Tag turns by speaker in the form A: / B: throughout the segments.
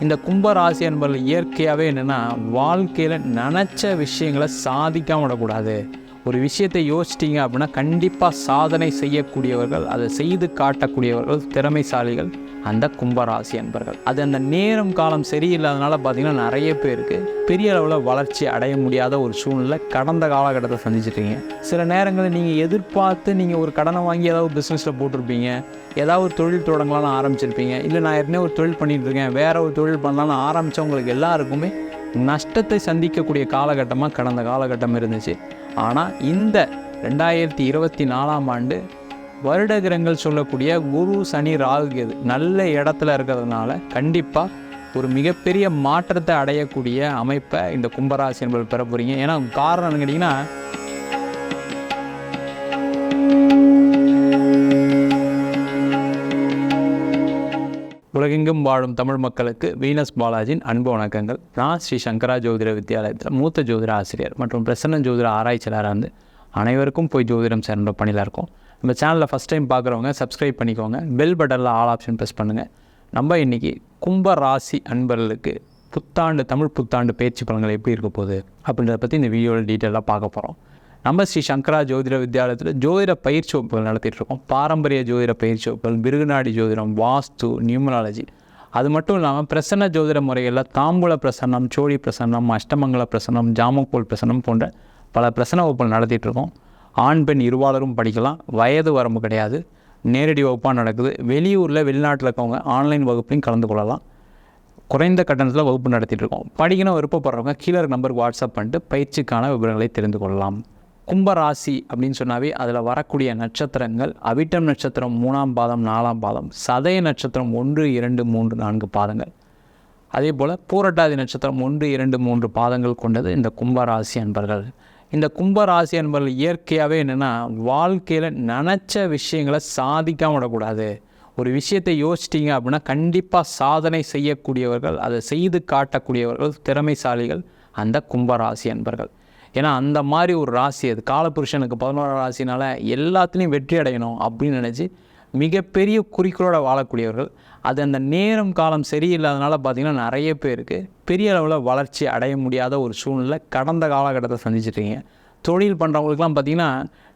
A: இந்த கும்பராசி என்பவர்கள் இயற்கையாகவே என்னென்னா வாழ்க்கையில் நினச்ச விஷயங்களை சாதிக்காம விடக்கூடாது. ஒரு விஷயத்தை யோசிச்சிட்டிங்க அப்படின்னா கண்டிப்பாக சாதனை செய்யக்கூடியவர்கள், அதை செய்து காட்டக்கூடியவர்கள், திறமைசாலிகள் அந்த கும்பராசி என்பர்கள். அது அந்த நேரம் காலம் சரியில்லாதனால பார்த்திங்கன்னா நிறைய பேருக்கு பெரிய அளவில் வளர்ச்சி அடைய முடியாத ஒரு சூழ்நிலை கடந்த காலகட்டத்தை சந்திச்சிட்ருக்கீங்க. சில நேரங்களில் நீங்கள் எதிர்பார்த்து நீங்கள் ஒரு கடனை வாங்கி ஏதாவது பிஸ்னஸில் போட்டிருப்பீங்க, ஏதாவது ஒரு தொழில் தொடங்கலான்னு ஆரம்பிச்சிருப்பீங்க, இல்லை நான் ஏற்கனவே ஒரு தொழில் பண்ணிகிட்ருக்கேன், வேறு ஒரு தொழில் பண்ணலான்னு ஆரம்பித்தவங்களுக்கு எல்லாருக்குமே நஷ்டத்தை சந்திக்கக்கூடிய காலகட்டமாக கடந்த காலகட்டம் இருந்துச்சு. ஆனால் இந்த 2024ஆம் ஆண்டு வருடகிரகங்கள் சொல்லக்கூடிய குரு, சனி, ராகு, கேது நல்ல இடத்துல இருக்கிறதுனால கண்டிப்பாக ஒரு மிகப்பெரிய மாற்றத்தை அடையக்கூடிய அமைப்பை இந்த கும்பராசி என்பது பெற போகிறீங்க. ஏன்னா காரணம் கேட்டிங்கன்னா, உலகெங்கும் வாழும் தமிழ் மக்களுக்கு வீனஸ் பாலாஜியின் அன்பு வணக்கங்கள். நான் ஸ்ரீ சங்கரா ஜோதிட வித்யாலயத்தில் மூத்த ஜோதிட ஆசிரியர் மற்றும் பிரசன்ன ஜோதிட ஆராய்ச்சியாளராக இருந்து அனைவருக்கும் போய் ஜோதிடம் சேர்ந்த பணியில் இருக்கோம். நம்ம சேனலில் ஃபஸ்ட் டைம் பார்க்குறவங்க சப்ஸ்கிரைப் பண்ணிக்கோங்க, பெல் பட்டனில் ஆல் ஆப்ஷன் ப்ரெஸ் பண்ணுங்கள். நம்ம இன்றைக்கி கும்பராசி அன்பர்களுக்கு புத்தாண்டு, தமிழ் புத்தாண்டு பயிற்சி பலன்கள் எப்படி இருக்க போகுது அப்படின்றத பற்றி இந்த வீடியோவில் டீட்டெயிலாக பார்க்க போகிறோம். நம்ம ஸ்ரீ சங்கரா ஜோதிட வித்யாலயத்தில் ஜோதிட பயிற்சி வகுப்புகள் நடத்திட்டுருக்கோம். பாரம்பரிய ஜோதிட பயிற்சி வகுப்புகள், மிருகநாடி ஜோதிடம், வாஸ்து, நியூமராலஜி, அது மட்டும் இல்லாமல் பிரசன்ன ஜோதிட முறைகளில் தாம்பூல பிரசன்னம், சோழி பிரசன்னம், அஷ்டமங்கல பிரசன்னம், ஜாமக்கோல் பிரசன்னம் போன்ற பல பிரசன்ன வகுப்புகள் நடத்திட்டுருக்கோம். ஆண் பெண் இருபாலரும் படிக்கலாம், வயது வரம்பு கிடையாது, நேரடி வகுப்பாக நடக்குது. வெளியூரில் வெளிநாட்டில் இருக்கவங்க ஆன்லைன் வகுப்புலையும் கலந்து கொள்ளலாம். குறைந்த கட்டணத்தில் வகுப்பு நடத்திட்டுருக்கோம். படிக்கணும் விருப்பப்படுறவங்க கீழே நம்பருக்கு வாட்ஸ்அப் பண்ணிட்டு பயிற்சிக்கான விவரங்களை தெரிந்து கொள்ளலாம். கும்பராசி அப்படின்னு சொன்னாவே அதில் வரக்கூடிய நட்சத்திரங்கள் அவிட்டம் நட்சத்திரம் 3ஆம் பாதம், 4ஆம் பாதம், சதய நட்சத்திரம் 1, 2, 3, 4 பாதங்கள், அதே போல் பூரட்டாதி நட்சத்திரம் 1, 2, 3 பாதங்கள் கொண்டது இந்த கும்பராசி அன்பர்கள். இந்த கும்பராசி அன்பர்கள் இயற்கையாகவே என்னென்னா வாழ்க்கையில் நினச்ச விஷயங்களை சாதிக்காம விடக்கூடாது. ஒரு விஷயத்தை யோசிச்சிட்டிங்க அப்படின்னா கண்டிப்பாக சாதனை செய்யக்கூடியவர்கள், அதை செய்து காட்டக்கூடியவர்கள், திறமைசாலிகள் அந்த கும்பராசி அன்பர்கள். ஏன்னா அந்த மாதிரி ஒரு ராசி அது. காலபுருஷனுக்கு 11 ராசினால் எல்லாத்துலேயும் வெற்றி அடையணும் அப்படின்னு நினச்சி மிகப்பெரிய குறிக்கோளோட வாழக்கூடியவர்கள். அது அந்த நேரம் காலம் சரியில்லாதனால பார்த்திங்கன்னா நிறைய பேருக்கு பெரிய அளவில் வளர்ச்சி அடைய முடியாத ஒரு சூழ்நிலை கடந்த காலகட்டத்தை சந்திச்சிட்ருக்கீங்க. தொழில் பண்ணுறவங்களுக்குலாம் பார்த்திங்கன்னா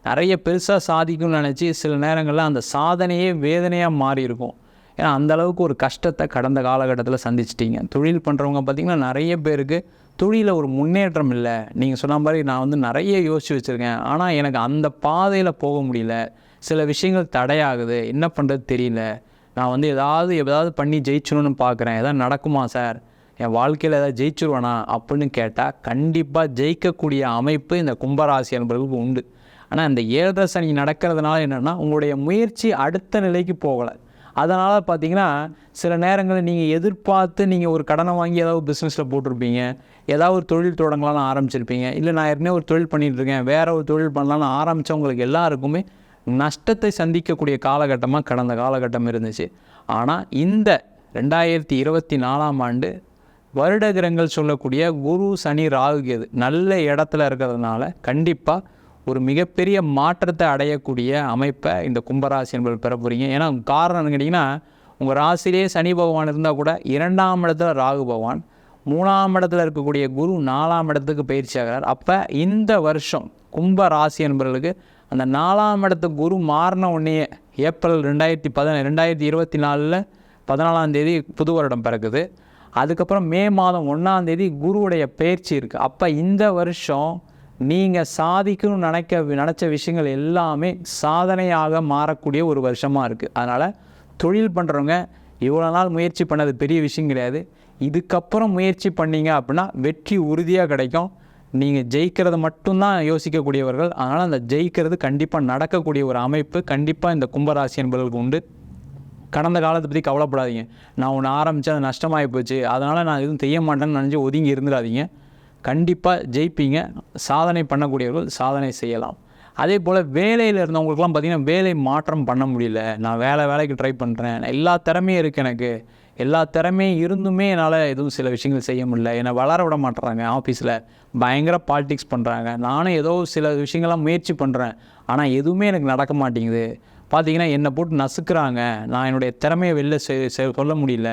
A: நிறைய பெருசாக சாதிக்கும்னு நினச்சி சில நேரங்களில் அந்த சாதனையே வேதனையாக மாறி இருக்கும். ஏன்னா அந்தளவுக்கு ஒரு கஷ்டத்தை கடந்த காலகட்டத்தில் சந்திச்சிட்டிங்க. தொழில் பண்ணுறவங்க பார்த்திங்கன்னா நிறைய பேருக்கு தொழிலில் ஒரு முன்னேற்றம் இல்லை. நீங்கள் சொன்ன மாதிரி நான் நிறைய யோசித்து வச்சுருக்கேன், ஆனால் எனக்கு அந்த பாதையில் போக முடியல, சில விஷயங்கள் தடையாகுது, என்ன பண்ணுறது தெரியல, நான் ஏதாவது பண்ணி ஜெயிச்சணும்னு பார்க்குறேன், எதாவது நடக்குமா சார், என் வாழ்க்கையில் ஏதாவது ஜெயிச்சிருவேனா அப்படின்னு கேட்டால் கண்டிப்பாக ஜெயிக்கக்கூடிய அமைப்பு இந்த கும்பராசி என்பவர்களுக்கு உண்டு. ஆனால் இந்த 7.5 சனி நடக்கிறதுனால என்னென்னா உங்களுடைய முயற்சி அடுத்த நிலைக்கு போகலை. அதனால் பார்த்திங்கன்னா சில நேரங்களில் நீங்கள் எதிர்பார்த்து நீங்கள் ஒரு கடனை வாங்கி ஏதாவது பிஸ்னஸில் போட்டிருப்பீங்க, ஏதாவது ஒரு தொழில் தொடங்கலான்னு ஆரம்பிச்சிருப்பீங்க, இல்லை நான் ஏற்கனவே ஒரு தொழில் பண்ணிகிட்ருக்கேன், வேறு ஒரு தொழில் பண்ணலான்னு ஆரம்பித்தவங்களுக்கு எல்லாருக்குமே நஷ்டத்தை சந்திக்கக்கூடிய காலகட்டமாக கடந்த காலகட்டம் இருந்துச்சு. ஆனால் இந்த 2024ஆம் ஆண்டு வருடகிரகங்கள் சொல்லக்கூடிய குரு, சனி, ராகு, கேது நல்ல இடத்துல இருக்கிறதுனால கண்டிப்பாக ஒரு மிகப்பெரிய மாற்றத்தை அடையக்கூடிய அமைப்பை இந்த கும்பராசி என்பது பெற போகிறீங்க. ஏன்னா காரணம் கேட்டிங்கன்னா, உங்கள் ராசியிலே சனி பகவான் இருந்தால் கூட 2ஆம் இடத்துல ராகு பகவான், 3ஆம் இடத்துல இருக்கக்கூடிய குரு 4ஆம் இடத்துக்கு பயிற்சி ஆகிறார். அப்போ இந்த வருஷம் கும்பராசி என்பவர்களுக்கு அந்த 4ஆம் இடத்துக்கு குரு மாறின உடனே ஏப்ரல் 2024 14ஆம் தேதி புது வருடம் பிறகுது. அதுக்கப்புறம் மே மாதம் 1ஆம் தேதி குருவுடைய பயிற்சி இருக்குது. அப்போ இந்த வருஷம் நீங்கள் சாதிக்கணும்னு நினச்ச விஷயங்கள் எல்லாமே சாதனையாக மாறக்கூடிய ஒரு வருஷமாக இருக்குது. அதனால் தொழில் பண்ணுறவங்க இவ்வளோ நாள் முயற்சி பண்ணது பெரிய விஷயம் கிடையாது. இதுக்கப்புறம் முயற்சி பண்ணிங்க அப்படின்னா வெற்றி உறுதியாக கிடைக்கும். நீங்கள் ஜெயிக்கிறது மட்டும்தான் யோசிக்கக்கூடியவர்கள். அதனால் அந்த ஜெயிக்கிறது கண்டிப்பாக நடக்கக்கூடிய ஒரு அமைப்பு கண்டிப்பாக இந்த கும்பராசி என்பவர்களுக்கு உண்டு. கடந்த காலத்தை பற்றி கவலைப்படாதீங்க. நான் ஒன்று ஆரம்பித்து அது நஷ்டமாகி போச்சு, அதனால் நான் எதுவும் செய்ய மாட்டேன்னு நினச்சி ஒதுங்கி இருந்துடாதீங்க. கண்டிப்பாக ஜெயிப்பீங்க. சாதனை பண்ணக்கூடியவர்கள் சாதனை செய்யலாம். அதே போல் வேலையில் இருந்தவங்களுக்குலாம் பார்த்திங்கன்னா வேலை மாற்றம் பண்ண முடியல, நான் வேலைக்கு ட்ரை பண்ணுறேன், எல்லா திறமையும் இருக்குது, எனக்கு எல்லா திறமையும் இருந்துமே என்னால் எதுவும் சில விஷயங்கள் செய்ய முடியல, என்னை வளர விட மாட்டுறாங்க, ஆஃபீஸில் பயங்கர பாலிடிக்ஸ் பண்ணுறாங்க, நானும் ஏதோ சில விஷயங்கள்லாம் முயற்சி பண்ணுறேன், ஆனால் எதுவுமே எனக்கு நடக்க மாட்டேங்குது, பார்த்திங்கன்னா என்னை போட்டு நசுக்கிறாங்க, நான் என்னுடைய திறமையை வெளில சொல்ல முடியல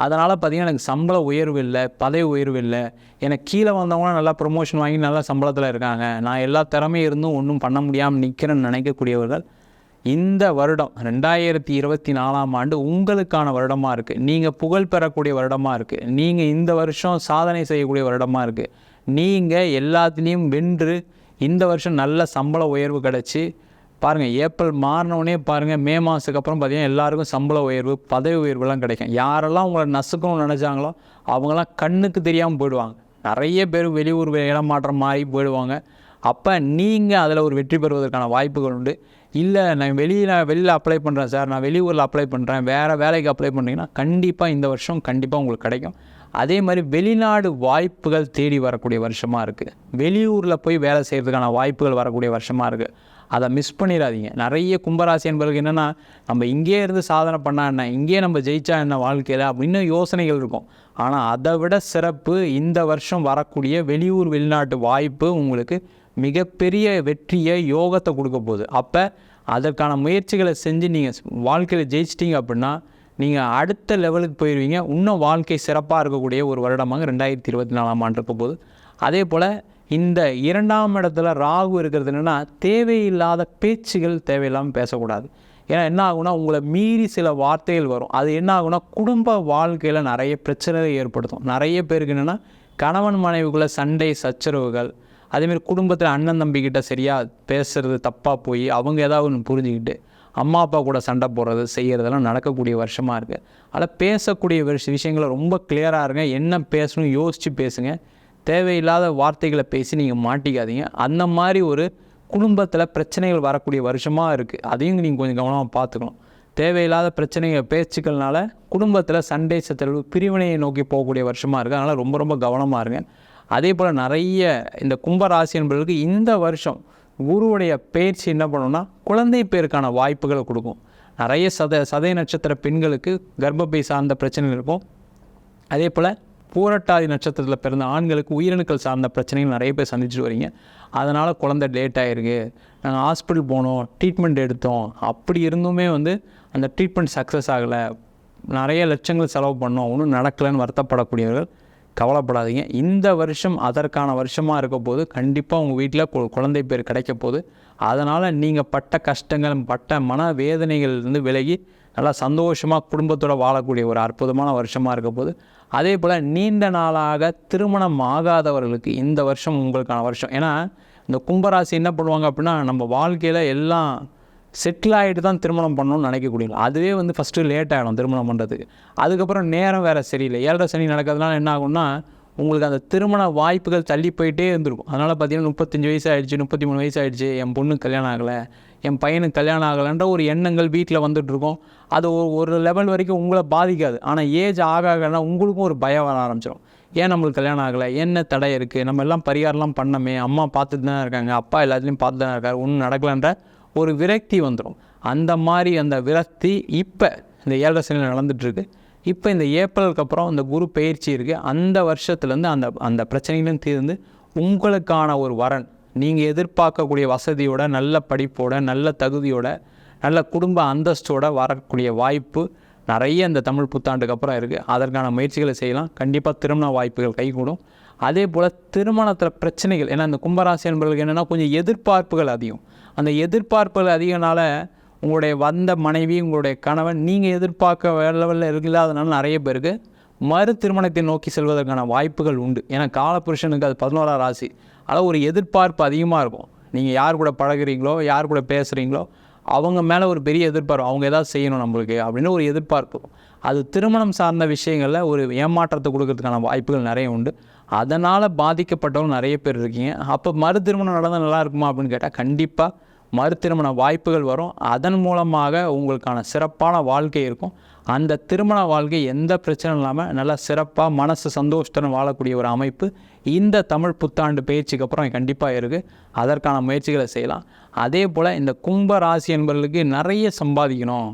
A: அதனால் பார்த்திங்கன்னா எனக்கு சம்பள உயர்வு இல்லை, பதவி உயர்வு இல்லை, எனக்கு கீழே வந்தவங்களாம் நல்லா ப்ரொமோஷன் வாங்கி நல்லா சம்பளத்தில் இருக்காங்க, நான் எல்லா திறமையும் இருந்தும் ஒன்றும் பண்ண முடியாமல் நிற்கிறேன்னு நினைக்கக்கூடியவர்கள் இந்த வருடம் 2024ஆம் ஆண்டு உங்களுக்கான வருடமாக இருக்குது. நீங்கள் புகழ் பெறக்கூடிய வருடமாக இருக்குது. நீங்கள் இந்த வருஷம் சாதனை செய்யக்கூடிய வருடமாக இருக்குது. நீங்கள் எல்லாத்துலேயும் வென்று இந்த வருஷம் நல்ல சம்பள உயர்வு கிடச்சி பாருங்கள். ஏப்ரல் மாறினோடனே பாருங்கள், மே மாதத்துக்கு அப்புறம் பார்த்திங்கன்னா எல்லாருக்கும் சம்பள உயர்வு, பதவி உயர்வுலாம் கிடைக்கும். யாரெல்லாம் உங்களை நசுக்கணும்னு நினச்சாங்களோ அவங்களாம் கண்ணுக்கு தெரியாமல் போயிடுவாங்க. நிறைய பேர் வெளியூர் இடமாற்றம் மாறி போயிடுவாங்க. அப்போ நீங்கள் அதில் ஒரு வெற்றி பெறுவதற்கான வாய்ப்புகள் உண்டு. இல்லை நான் வெளியில் அப்ளை பண்ணுறேன் சார், நான் வெளியூரில் அப்ளை பண்ணுறேன், வேறு வேலைக்கு அப்ளை பண்ணுறீங்கன்னா கண்டிப்பாக இந்த வருஷம் கண்டிப்பாக உங்களுக்கு கிடைக்கும். அதே மாதிரி வெளிநாடு வாய்ப்புகள் தேடி வரக்கூடிய வருஷமாக இருக்குது. வெளியூரில் போய் வேலை செய்கிறதுக்கான வாய்ப்புகள் வரக்கூடிய வருஷமாக இருக்குது. அதை மிஸ் பண்ணிடாதீங்க. நிறைய கும்பராசி என்பவர்களுக்கு என்னென்னா, நம்ம இங்கே இருந்து சாதனை பண்ணால் என்ன, இங்கே நம்ம ஜெயிச்சா என்ன வாழ்க்கையில் அப்படின்னு யோசனைகள் இருக்கும். ஆனால் அதை விட சிறப்பு இந்த வருஷம் வரக்கூடிய வெளியூர் வெளிநாட்டு வாய்ப்பு உங்களுக்கு மிகப்பெரிய வெற்றியை, யோகத்தை கொடுக்க போகுது. அப்போ அதற்கான முயற்சிகளை செஞ்சு நீங்கள் வாழ்க்கையில் ஜெயிச்சிட்டிங்க அப்படின்னா நீங்கள் அடுத்த லெவலுக்கு போயிடுவீங்க. இன்னும் வாழ்க்கை சிறப்பாக இருக்கக்கூடிய ஒரு வருடமாக 2024ஆம் ஆண்டு இருக்க போகுது. அதே போல் இந்த 2ஆம் இடத்துல ராகு இருக்கிறது என்னென்னா, தேவையில்லாத பேச்சுகள் தேவையில்லாமல் பேசக்கூடாது. ஏன்னா என்ன ஆகுனா, உங்களை மீறி சில வார்த்தைகள் வரும். அது என்ன ஆகுனா, குடும்ப வாழ்க்கையில் நிறைய பிரச்சனைகளை ஏற்படுத்தும். நிறைய பேருக்கு என்னென்னா, கணவன் மனைவிக்குள்ளே சண்டை சச்சரவுகள், அதேமாதிரி குடும்பத்தில் அண்ணன் தம்பிக்கிட்ட சரியாக பேசுகிறது தப்பாக போய் அவங்க ஏதாவது ஒன்று புரிஞ்சுக்கிட்டு அம்மா அப்பா கூட சண்டை போடுறது செய்கிறதெல்லாம் நடக்கக்கூடிய வருஷமாக இருக்குது. அதில் பேசக்கூடிய விஷயங்களை ரொம்ப கிளியராக இருங்க. என்ன பேசணும் யோசித்து பேசுங்க. தேவையில்லாத வார்த்தைகளை பேசி நீங்கள் மாட்டிக்காதீங்க. அந்த மாதிரி ஒரு குடும்பத்தில் பிரச்சனைகள் வரக்கூடிய வருஷமாக இருக்குது. அதையும் நீங்கள் கொஞ்சம் கவனமாக பார்த்துக்கணும். தேவையில்லாத பிரச்சனைகள் பேச்சுக்கள்னால குடும்பத்தில் சண்டை சச்சரவு பிரிவினையை நோக்கி போகக்கூடிய வருஷமாக இருக்குது. அதனால் ரொம்ப ரொம்ப கவனமாக இருங்க. அதே போல் நிறைய இந்த கும்பராசி என்பவர்களுக்கு இந்த வருஷம் குருவுடைய பயிற்சி என்ன பண்ணணும்னா, குழந்தை பேருக்கான வாய்ப்புகளை கொடுக்கும். நிறைய சதய நட்சத்திர பெண்களுக்கு கர்ப்பப்பை சார்ந்த பிரச்சனைகள் இருக்கும். அதே போல் பூரட்டாதி நட்சத்திரத்தில் பிறந்த ஆண்களுக்கு உயிரணுக்கள் சார்ந்த பிரச்சனைகள் நிறைய பேர் சந்திச்சுட்டு வரீங்க. அதனால் குழந்தை லேட் ஆகிருக்கு, நாங்கள் ஹாஸ்பிட்டல் போனோம், ட்ரீட்மெண்ட் எடுத்தோம், அப்படி இருந்துமே அந்த ட்ரீட்மெண்ட் சக்ஸஸ் ஆகலை, நிறைய லட்சங்கள் செலவு பண்ணோம், ஒன்றும் நடக்கலைன்னு வருத்தப்படக்கூடியவர்கள் கவலைப்படாதீங்க. இந்த வருஷம் அதற்கான வருஷமாக இருக்க போது கண்டிப்பாக உங்கள் வீட்டில் குழந்தை பேர் கிடைக்க போகுது. அதனால் நீங்கள் பட்ட கஷ்டங்கள், பட்ட மன வேதனைகள்லேருந்து விலகி நல்லா சந்தோஷமாக குடும்பத்தோடு வாழக்கூடிய ஒரு அற்புதமான வருஷமாக இருக்க போது. அதே போல் நீண்ட நாளாக திருமணம் ஆகாதவர்களுக்கு இந்த வருஷம் உங்களுக்கான வருஷம். ஏன்னா இந்த கும்பராசி என்ன பண்ணுவாங்க அப்படின்னா, நம்ம வாழ்க்கையில் எல்லாம் செட்டில் ஆகிட்டு தான் திருமணம் பண்ணணும்னு நினைக்கக்கூடியது. அதுவே ஃபஸ்ட்டு லேட் ஆகிடும் திருமணம் பண்ணுறதுக்கு. அதுக்கப்புறம் நேரம் வேறு சரியில்லை. 7.5 சனி நடக்கிறதுனால என்ன ஆகும்னா, உங்களுக்கு அந்த திருமண வாய்ப்புகள் தள்ளி போயிட்டே இருந்திருக்கும். அதனால் பார்த்தீங்கன்னா 35 வயசு ஆகிடுச்சு, 33 வயசு ஆகிடுச்சு, என் பொண்ணுக்கு கல்யாணம் ஆகலை, என் பையனுக்கு கல்யாணம் ஆகலைன்ற ஒரு எண்ணங்கள் வீட்டில் வந்துட்டுருக்கும். அது ஒரு லெவல் வரைக்கும் உங்களை பாதிக்காது. ஆனால் ஏஜ் ஆகலைன்னா உங்களுக்கும் ஒரு பயம் வர ஆரம்பிச்சிடும். ஏன் நம்மளுக்கு கல்யாணம் ஆகலை, என்ன தடை இருக்குது, நம்ம எல்லாம் பரிகாரம்லாம் பண்ணமே, அம்மா பார்த்துட்டு தான் இருக்காங்க, அப்பா எல்லாத்துலேயும் பார்த்து தான் இருக்காரு, ஒன்றும் நடக்கலைன்ற ஒரு விரக்தி வந்துடும். அந்த மாதிரி அந்த விரக்தி இப்போ இந்த 7.5 சனியில் நடந்துகிட்ருக்கு. இப்போ இந்த ஏப்ரலுக்கு அப்புறம் இந்த குரு பயிற்சி இருக்குது. அந்த வருஷத்துலேருந்து அந்த பிரச்சனைகளும் தீர்ந்து உங்களுக்கான ஒரு வரன், நீங்கள் எதிர்பார்க்கக்கூடிய வசதியோட, நல்ல படிப்போட, நல்ல தகுதியோட, நல்ல குடும்ப அந்தஸ்தோடு வரக்கூடிய வாய்ப்பு நிறைய இந்த தமிழ் புத்தாண்டுக்கு அப்புறம் இருக்குது. அதற்கான முயற்சிகளை செய்யலாம். கண்டிப்பாக திருமண வாய்ப்புகள் கைகூடும். அதே போல் திருமணத்தில் பிரச்சனைகள், ஏன்னா இந்த கும்பராசி என்பவர்களுக்கு என்னென்னா கொஞ்சம் எதிர்பார்ப்புகள் அதிகம். அந்த எதிர்பார்ப்புகள் அதிகனால உங்களுடைய வந்த மனைவி, உங்களுடைய கணவன் நீங்கள் எதிர்பார்க்க லெவலில் இல்லாதனால நிறைய பேருக்கு மறு திருமணத்தை நோக்கி செல்வதற்கான வாய்ப்புகள் உண்டு. ஏன்னா காலபுருஷனுக்கு அது 11ஆம் ராசி. அதனால் ஒரு எதிர்பார்ப்பு அதிகமாக இருக்கும். நீங்கள் யார் கூட பழகுறீங்களோ, யார் கூட பேசுகிறீங்களோ அவங்க மேலே ஒரு பெரிய எதிர்பார்ப்பு, அவங்க ஏதாவது செய்யணும் நம்மளுக்கு அப்படின்னு ஒரு எதிர்பார்ப்பு. அது திருமணம் சார்ந்த விஷயங்களில் ஒரு ஏமாற்றத்தை கொடுக்கறதுக்கான வாய்ப்புகள் நிறைய உண்டு. அதனால் பாதிக்கப்பட்டவங்க நிறைய பேர் இருக்கீங்க. அப்போ மறு திருமணம் நடந்தால் நல்லா இருக்குமா அப்படின்னு கேட்டால் கண்டிப்பாக மறு திருமண வாய்ப்புகள் வரும். அதன் மூலமாக உங்களுக்கான சிறப்பான வாழ்க்கை இருக்கும். அந்த திருமண வாழ்க்கை எந்த பிரச்சனையும் இல்லாமல் நல்லா சிறப்பாக மனசு சந்தோஷத்துடன் வாழக்கூடிய ஒரு அமைப்பு இந்த தமிழ் புத்தாண்டு பயிற்சிக்கு அப்புறம் கண்டிப்பாக இருக்குது. அதற்கான முயற்சிகளை செய்யலாம். அதே போல் இந்த கும்ப ராசி என்பவர்களுக்கு நிறைய சம்பாதிக்கணும்,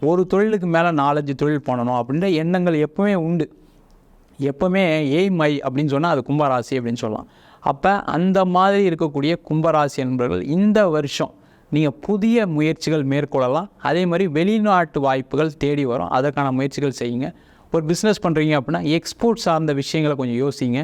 A: ஒரு தொழிலுக்கு மேலே 4-5 தொழில் பண்ணணும் அப்படின்ற எண்ணங்கள் எப்பவுமே உண்டு. எப்போவுமே எய்மை அப்படின்னு சொன்னால் அது கும்பராசி அப்படின்னு சொல்லலாம். அப்போ அந்த மாதிரி இருக்கக்கூடிய கும்பராசி என்பவர்கள் இந்த வருஷம் நீங்கள் புதிய முயற்சிகள் மேற்கொள்ளலாம். அதே மாதிரி வெளிநாட்டு வாய்ப்புகள் தேடி வரும். அதற்கான முயற்சிகள் செய்யுங்க. ஒரு பிஸ்னஸ் பண்ணுறீங்க அப்படின்னா எக்ஸ்போர்ட் சார்ந்த விஷயங்களை கொஞ்சம் யோசிங்க.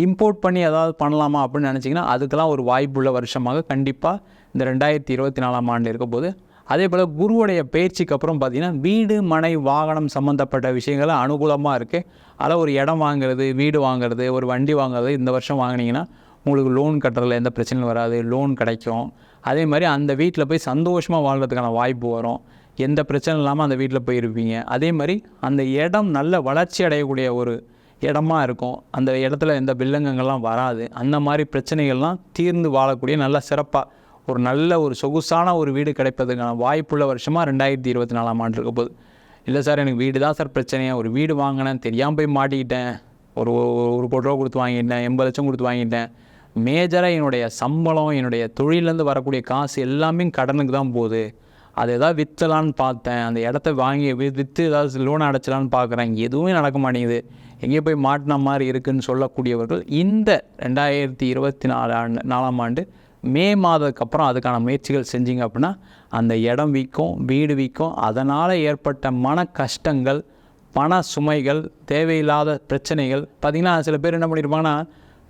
A: இம்போர்ட் பண்ணி ஏதாவது பண்ணலாமா அப்படின்னு நினச்சிங்கன்னா அதுக்கெல்லாம் ஒரு வாய்ப்புள்ள வருஷமாக கண்டிப்பாக இந்த 2024ஆம் ஆண்டு இருக்க போது. அதே போல் குருவுடைய பயிற்சிக்கு அப்புறம் பார்த்திங்கன்னா வீடு மனை வாகனம் சம்மந்தப்பட்ட விஷயங்கள் அனுகூலமாக இருக்குது. அதில் ஒரு இடம் வாங்குறது, வீடு வாங்குறது, ஒரு வண்டி வாங்குறது இந்த வருஷம் வாங்கினீங்கன்னா உங்களுக்கு லோன் கட்டுறதுல எந்த பிரச்சனையும் வராது, லோன் கிடைக்கும். அதே மாதிரி அந்த வீட்டில் போய் சந்தோஷமாக வாழ்கிறதுக்கான வாய்ப்பு வரும். எந்த பிரச்சனை இல்லாமல் அந்த வீட்டில் போய் இருப்பீங்க. அதே மாதிரி அந்த இடம் நல்ல வளர்ச்சி அடையக்கூடிய ஒரு இடமா இருக்கும். அந்த இடத்துல எந்த வில்லங்கங்கள்லாம் வராது. அந்த மாதிரி பிரச்சனைகள்லாம் தீர்ந்து வாழக்கூடிய நல்ல சிறப்பாக ஒரு நல்ல ஒரு சொகுசான ஒரு வீடு கிடைப்பதுக்கான வாய்ப்புள்ள வருஷமாக 2024ஆம் ஆண்டு இருக்க போகுது. இல்லை சார் எனக்கு வீடு தான் சார் பிரச்சனையாக, ஒரு வீடு வாங்கினேன் தெரியாமல் போய் மாட்டிக்கிட்டேன், ஒரு 1 கோடி ரூபா கொடுத்து வாங்கிட்டேன், 80 லட்சம் கொடுத்து வாங்கிட்டேன், மேஜராக என்னுடைய சம்பளம் என்னுடைய தொழிலேருந்து வரக்கூடிய காசு எல்லாமே கடனுக்கு தான் போகுது, அதை ஏதாவது விற்றலான்னு பார்த்தேன், அந்த இடத்த வாங்கி விற்று ஏதாவது லோன் அடைச்சலான்னு பார்க்குறேன், எதுவுமே நடக்க மாட்டேங்குது, எங்கேயோ போய் மாட்டின மாதிரி இருக்குதுன்னு சொல்லக்கூடியவர்கள் இந்த 2024ஆம் ஆண்டு மே மாதத்துக்கு அப்புறம் அதுக்கான முயற்சிகள் செஞ்சிங்க அப்படின்னா அந்த இடம் விற்கும், வீடு விற்கும். அதனால் ஏற்பட்ட மன கஷ்டங்கள், பண சுமைகள், தேவையில்லாத பிரச்சனைகள் பார்த்திங்கன்னா சில பேர் என்ன பண்ணியிருப்பாங்கன்னா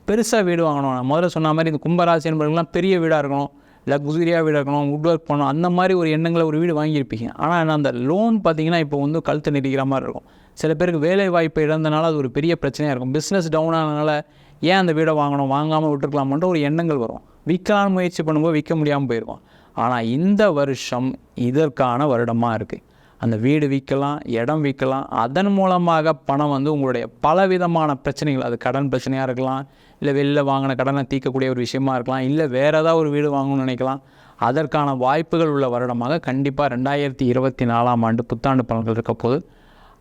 A: பெருசாக வீடு வாங்கணும். நான் முதல்ல சொன்ன மாதிரி இந்த கும்பராசி என்பவர்கள்லாம் பெரிய வீடாக இருக்கணும், லக்ஸுரியாக வீடு இருக்கணும், வுட் ஒர்க் பண்ணணும், அந்த மாதிரி ஒரு எண்ணங்களை ஒரு வீடு வாங்கியிருப்பீங்க. ஆனால் அந்த லோன் பார்த்திங்கன்னா இப்போ வந்து கழுத்து நெரிக்கிற மாதிரி இருக்கும். சில பேருக்கு வேலை வாய்ப்பு இழந்தனால அது ஒரு பெரிய பிரச்சனையாக இருக்கும். பிஸ்னஸ் டவுன் ஆனதுனால ஏன் அந்த வீடை வாங்கணும், வாங்காமல் விட்டுருக்கலாமன்ற ஒரு எண்ணங்கள் வரும். விற்கலான்னு முயற்சி பண்ணும்போது விற்க முடியாமல் போயிருக்கும். ஆனால் இந்த வருஷம் இதற்கான வருடமாக இருக்குது. அந்த வீடு விற்கலாம், இடம் விற்கலாம். அதன் மூலமாக பணம் வந்து உங்களுடைய பலவிதமான பிரச்சனைகள், அது கடன் பிரச்சனையாக இருக்கலாம், இல்லை வெளில வாங்கின கடனை தீர்க்கக்கூடிய ஒரு விஷயமா இருக்கலாம், இல்லை வேறு ஏதாவது ஒரு வீடு வாங்கணும்னு நினைக்கலாம். அதற்கான வாய்ப்புகள் உள்ள வருடமாக கண்டிப்பாக 2024ஆம் ஆண்டு புத்தாண்டு பலன்கள் இருக்க போது.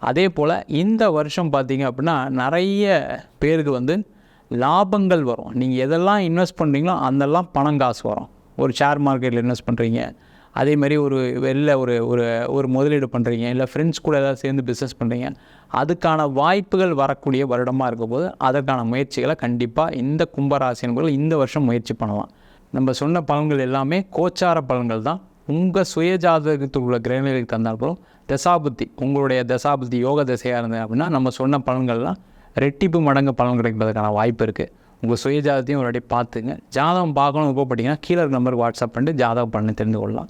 A: அதே போல் இந்த வருஷம் பார்த்திங்க அப்படின்னா நிறைய பேருக்கு வந்து லாபங்கள் வரும். நீங்கள் எதெல்லாம் இன்வெஸ்ட் பண்ணுறீங்களோ அதெல்லாம் பணம் காசு வரும். ஒரு ஷேர் மார்க்கெட்டில் இன்வெஸ்ட் பண்ணுறீங்க, அதே மாதிரி வெளில ஒரு முதலீடு பண்ணுறீங்க, இல்லை ஃப்ரெண்ட்ஸ் கூட ஏதாவது சேர்ந்து பிஸ்னஸ் பண்ணுறீங்க, அதுக்கான வாய்ப்புகள் வரக்கூடிய வருடமாக இருக்க போது அதற்கான முயற்சிகளை கண்டிப்பாக இந்த கும்பராசி என்பவர்கள் இந்த வருஷம் முயற்சி பண்ணலாம். நம்ம சொன்ன பலன்கள் எல்லாமே கோச்சார பலன்கள் தான். உங்கள் சுயஜாதகத்தில் உள்ள கிரகநிலைக்கு தந்தாலும் தசாபுத்தி, உங்களுடைய தசாபுத்தி யோக திசையாக இருந்தது அப்படின்னா நம்ம சொன்ன பலன்கள்லாம் ரெட்டிப்பு மடங்கு பலன் கிடைப்பதற்கான வாய்ப்பு இருக்குது. உங்கள் சுயஜாதத்தையும் ஒரு வாட்டி பார்த்துங்க. ஜாதகம் பார்க்கணும் விருப்பப்பட்டீங்கன்னா கீழே நம்பருக்கு வாட்ஸ்அப் பண்ணிட்டு ஜாதகம் பண்ணி தெரிந்து கொள்ளலாம்.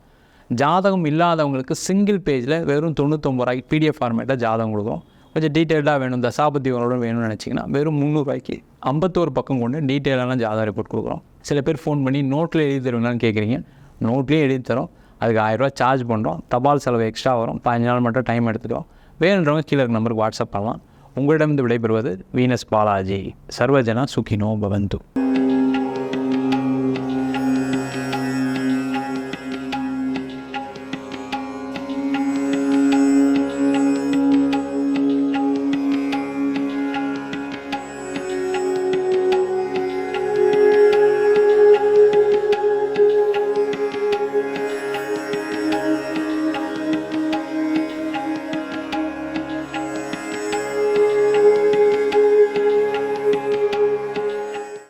A: ஜாதகம் இல்லாதவங்களுக்கு சிங்கிள் பேஜில் வெறும் 99 ரூபாய்க்கு பிடிஎஃப் ஃபார்மேட்டில் ஜாதகம் கொடுக்கும். கொஞ்சம் டீட்டெயில்டாக வேணும், தசாபதிகளோட வேணும்னு நினச்சிங்கன்னா வெறும் 300 ரூபாய்க்கு 51 பக்கம் கொண்டு டீட்டெயிலான ஜாதக ரிப்போர்ட் கொடுக்குறோம். சில பேர் ஃபோன் பண்ணி நோட்டில் எழுதி தருவீங்களான்னு கேட்குறீங்க. நோட்லேயே எழுதி தரோம். அதுக்கு 1000 ரூபா சார்ஜ் பண்ணுறோம். தபால் செலவு எக்ஸ்ட்ரா வரும். 15 நாள் மட்டும் டைம் எடுத்துக்கிறோம். வேணுன்றவங்க கீழே நம்பருக்கு வாட்ஸ்அப் பண்ணலாம். உங்களிடமிருந்து விடைபெறுவது வீனஸ் பாலாஜி. சர்வஜனா சுகினோ பவந்து.